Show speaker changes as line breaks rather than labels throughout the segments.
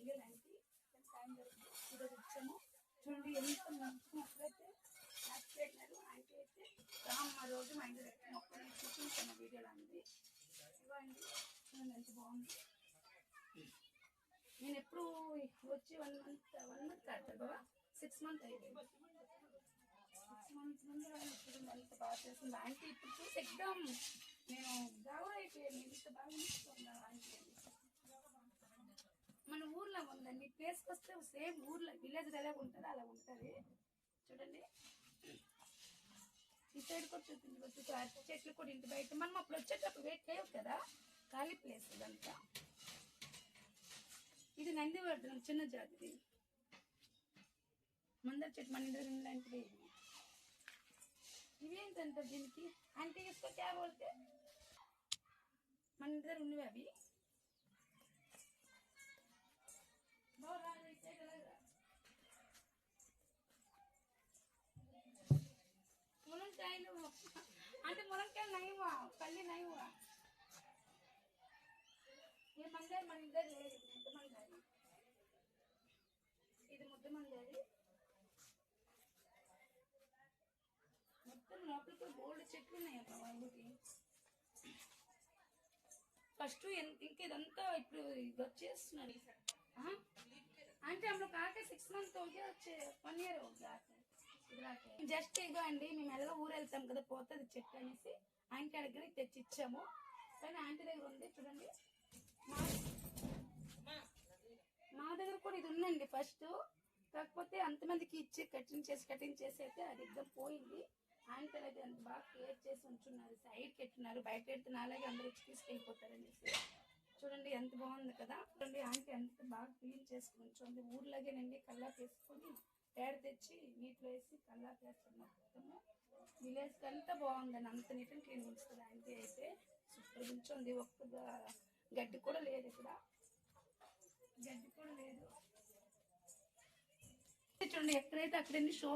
Bengaluru aunty time దొరుకుతుంది ఈరోజు వచ్చాము. చూడండి ఎంత మంచిగా అప్పుడైతే హ్యాపీన్నారు. ఆంటీ అయితే రామ్మ రోజు మా ఇంటి దగ్గర మొక్కలు చూపించాను వీడియోలో అండి. ఇవ్వండి చూడండి ఎంత బాగుంది. నేను ఎప్పుడు వచ్చి 1 month కాదు కదా 6 months అయిపోయింది. 6 months ముందు చూడండి ఎంత బాగా చేస్తుంది ఆంటీ. ఇప్పుడు చూసి ఎగ్దాం నేను గౌరవ అయిపోయాను. ఇంత బాగా ఇస్తున్నాను ఆంటీ. మన ఊర్లో ఉందండి ప్లేస్కి వస్తే సేమ్ ఊర్లో విలేజ్ ఎలా ఉంటుంది అలా ఉంటుంది. చూడండి ఈ సైడ్ కూడా చూపించవచ్చు. అరటి చెట్లు కూడా ఇంటి బయట మనం అప్పుడు వచ్చేటప్పుడు వెయిట్ లేవు కదా, ఖాళీ ప్లేస్ ఇదంతా. ఇది నందివర్ధనం చిన్న జాతిది మందర చెట్టు మన ఇంటి లాంటివి. ఇవేంటంటారు దీనికి అంటే इसको क्या बोलते మన ఇంటి దగ్గర ఉన్నవి అవి. ములంకాయలు అంటే ములంకాయలు నయమా పల్లి నయమా. ఇది మందారి మన ఇంటి దగ్గర లేదు. ముద్ద మందారి ఇది ముద్ద మందారి. మొత్తం లోపలికి బోల్డ్ చెట్లు ఉన్నాయి అక్కడ వాళ్ళకి. ఫస్ట్ ఇంకా ఇదంతా ఇప్పుడు ఇది వచ్చేస్తున్నారు అంటే हम लोग आके 6 months हो गया, 1 year हो गया జస్ట్ ఇగో అండి. మేము ఎలాగో ఊరు వెళ్తాం కదా పోతుంది చెట్టు అనేసి ఆంటీ దగ్గర తెచ్చి ఇచ్చాము. కానీ ఆంటీ దగ్గర ఉంది చూడండి. మా దగ్గర కూడా ఇది ఉందండి ఫస్ట్. కాకపోతే అంతమందికి ఇచ్చి కటింగ్ చేసి అయితే అది ఎగ్జామ్ పోయింది. ఆంటీ దగ్గర అంత బాగా కేర్ చేసి ఉంచున్నారు. సైడ్కి ఎట్టున్నారు, బయట ఎడుతున్న అలాగే అందరూ వచ్చి తీసుకెళ్ళిపోతారు అనేసి. చూడండి ఎంత బాగుంది కదా. చూడండి ఆంటీ ఎంత బాగా క్లీన్ చేసుకుని ఉంచుంది. ఊర్లాగేనండి కల్లాపు వేసుకొని పేడ తెచ్చి నీటిలో వేసి కల్లాపు వేస్తున్నాం. మొత్తము విలేజ్కి అంతా బాగుందని అంత నీట్ అండ్ క్లీన్ ఉంచుతుంది ఆంటీ అయితే. సూపర్ ఉంచుంది. ఒక్క గడ్డి కూడా లేదు ఇక్కడ, గడ్డి కూడా లేదు. చూడండి ఎక్కడైతే అక్కడన్నీ షో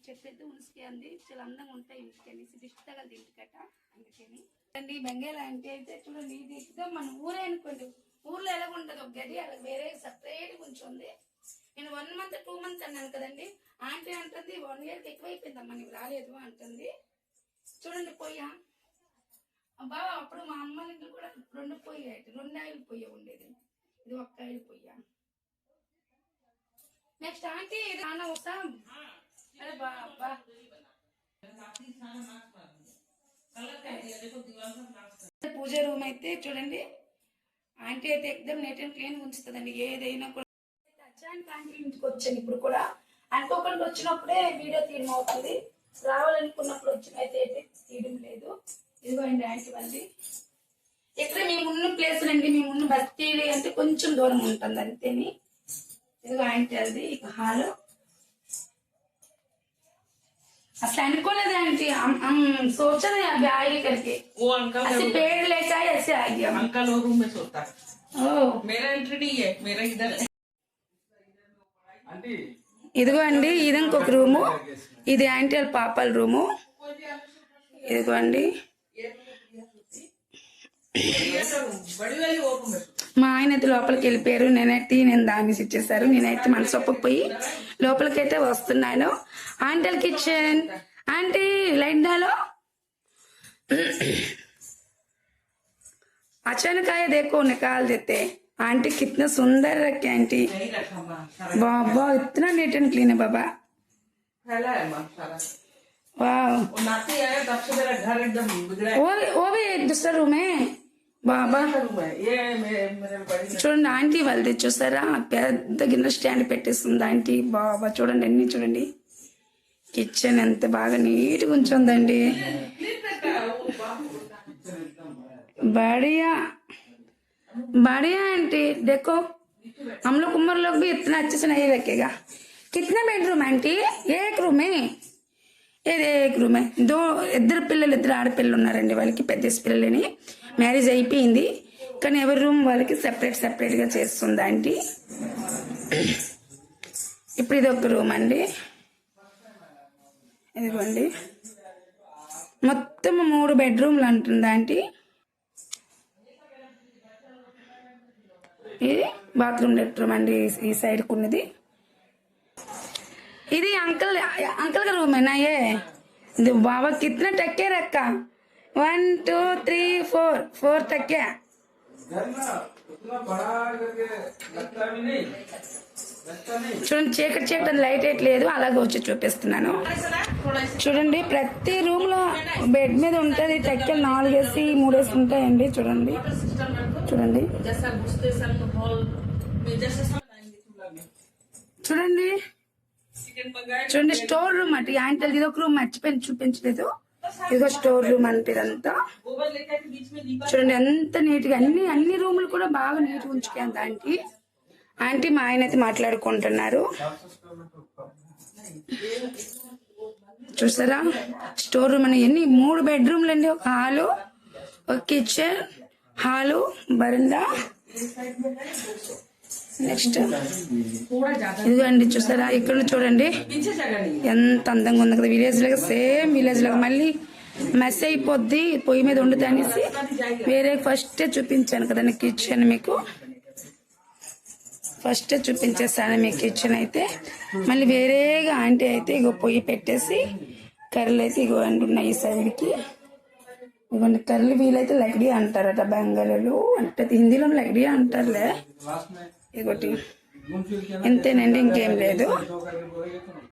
చెట్టు అయితే ఉనిసికి అంది చాలా అందంగా ఉంటాయి ఇంటికి అనేసి దిష్టి తగలదు ఇంటికట అందుకని అండి. బెంగాల్ ఆంటీ అయితే చూడండి ఇది ఎగ్జామ్ మన ఊరే అనుకోండి. ఊర్లో ఎలా ఉంటుంది ఒక గది అలా వేరే సపరేట్గా ఉంచుంది. నేను 1 month 2 months అన్నాను కదండి. ఆంటీ అంటుంది 1 yearకి ఎక్కువైపోయిందమ్మా నీకు రాలేదు అంటుంది. చూడండి పొయ్య బాబా అప్పుడు మా అమ్మ ఇంట్లో కూడా 2 పొయ్యి 2 ఆయిల్ పొయ్య ఉండేది. ఇది 1 ఆయిల్ పొయ్య. నెక్స్ట్ ఆంటీ खाना होता अरे बाबा పూజ రూమ్ అయితే చూడండి ఆంటీ అయితే ఎక్దమ్ నీట్ అండ్ క్లీన్ ఉంచుతుందండి. ఏదైనా కూడా అచ్చానికి ఆంటీ ఇంటికి వచ్చాను. ఇప్పుడు కూడా అనుకోకుండా వచ్చినప్పుడే వీడియో తీయడం అవుతుంది. రావాలనుకున్నప్పుడు వచ్చినైతే తీయడం లేదు. ఇదిగోండి ఆంటీ వాళ్ళది. ఇక్కడ మేమున్న ప్లేస్ అండి, మేమున్న బస్తీ అంటే కొంచెం దూరం ఉంటుంది అంతేని. ఇదిగో ఆంటీ అది ఇక హాల్. असल अनुकोलेद आंटी हम सोचा नहीं अभी आएगी करके वो अंकल ऐसे पेड़ लेके आए ऐसे आ गया। अंकल वो रूम में सोता है। ओह मेरा एंट्री नहीं है, मेरा इधर है आंटी. ఇదిగో అండి ఇది ఇంకొక రూము. ఇది ఆంటీ వాళ్ళ పాపల రూము. ఇదిగో అండి మా ఆయన అయితే లోపలికి వెళ్ళిపోయారు. నేను దాన్ని ఇచ్చేసారు. నేనైతే మనసు ఒప్పకపోయి లోపలికైతే వస్తున్నాను. आंटी किचन आंटी लाइट डालो। अचानक आए देखो निकाल देते। आंटी कितना सुंदर रखे आंटी। बाबा इतना नीट एंड क्लीन है बाबा। वाह वो भी दूसरा रूम है బాబా. చూడండి ఆంటీ వాళ్ళది చూసారా పెద్ద గిన్నె స్టాండ్ పెట్టేస్తుంది ఆంటీ. బాబా చూడండి అన్ని చూడండి. కిచెన్ ఎంత బాగా నీట్గా ఉంచుందండి. बढ़िया बढ़िया आंटी देखो हम लोग उम्र लोग भी इतना अच्छे से नहीं रखेगा। कितना बेडरूम आंटी? एक रूम है ఇది एक रूम है। ఇద్దరు ఆడపిల్లలు ఉన్నారండి వాళ్ళకి పెద్ద పిల్లలని. మ్యారేజ్ అయిపోయింది కానీ ఎవరి రూమ్ వాళ్ళకి సెపరేట్గా చేస్తుంది ఆంటీ. ఇప్పుడు ఇది ఒక రూమ్ అండి. ఇదిగోండి మొత్తం 3 బెడ్రూమ్లు అంటుంది ఆంటీ. ఇది బాత్రూమ్ లెట్రూమ్ అండి, ఈ సైడ్ ఉన్నది. ఇది अंकल का रूम है ना ये. बाबा कितना टक्के रखा, 1 2 3 4 टक्के. చూడండి చీకటి చీకటి లైట్ వేయట్లేదు, అలాగే వచ్చి చూపిస్తున్నాను. చూడండి ప్రతి రూమ్ లో బెడ్ మీద ఉంటది టెక్కలు 4 వేసి 3 వేసి ఉంటాయండి. చూడండి చూడండి చూడండి చూడండి స్టోర్ రూమ్ అంటే యాంటల్. ఇది ఒక రూమ్ మర్చిపోయి చూపించలేదు, ఇదిగో స్టోర్ రూమ్ అంటే ఇదంతా. చూడండి ఎంత నీట్ గా అన్ని రూములు కూడా బాగా నీట్ గా ఉంచుకుంది ఆంటీ. మా ఆయన అయితే మాట్లాడుకుంటున్నారు చూసారా. స్టోర్ రూమ్ అని 3 బెడ్రూమ్లు అండి, ఒక హాలు, ఒక కిచెన్, హాలు, బరండా. నెక్స్ట్ ఇదిగోండి చూసారా, ఇక్కడ చూడండి ఎంత అందంగా ఉంది కదా. విలేజ్ లాగా సేమ్ విలేజ్ లాగా. మళ్ళీ మెస్ అయిపోద్ది పొయ్యి మీద వండుతా అనేసి వేరే ఫస్టే చూపించాను కదండి కిచెన్. మీకు ఫస్టే చూపించేస్తాను మీ కిచెన్ అయితే. మళ్ళీ వేరేగా ఆంటీ అయితే ఇగో పొయ్యి పెట్టేసి కర్రీలు అయితే ఇగో ఉన్నాయి ఈ సైడ్కి. ఇవన్నీ కర్రీలు వీలైతే లగ్డీ అంటారట బెంగాలీలు, అంటే హిందీలో లగ్డీ అంటారులే. ఇగోటి ఇంతేనండి, ఇంకేం లేదు.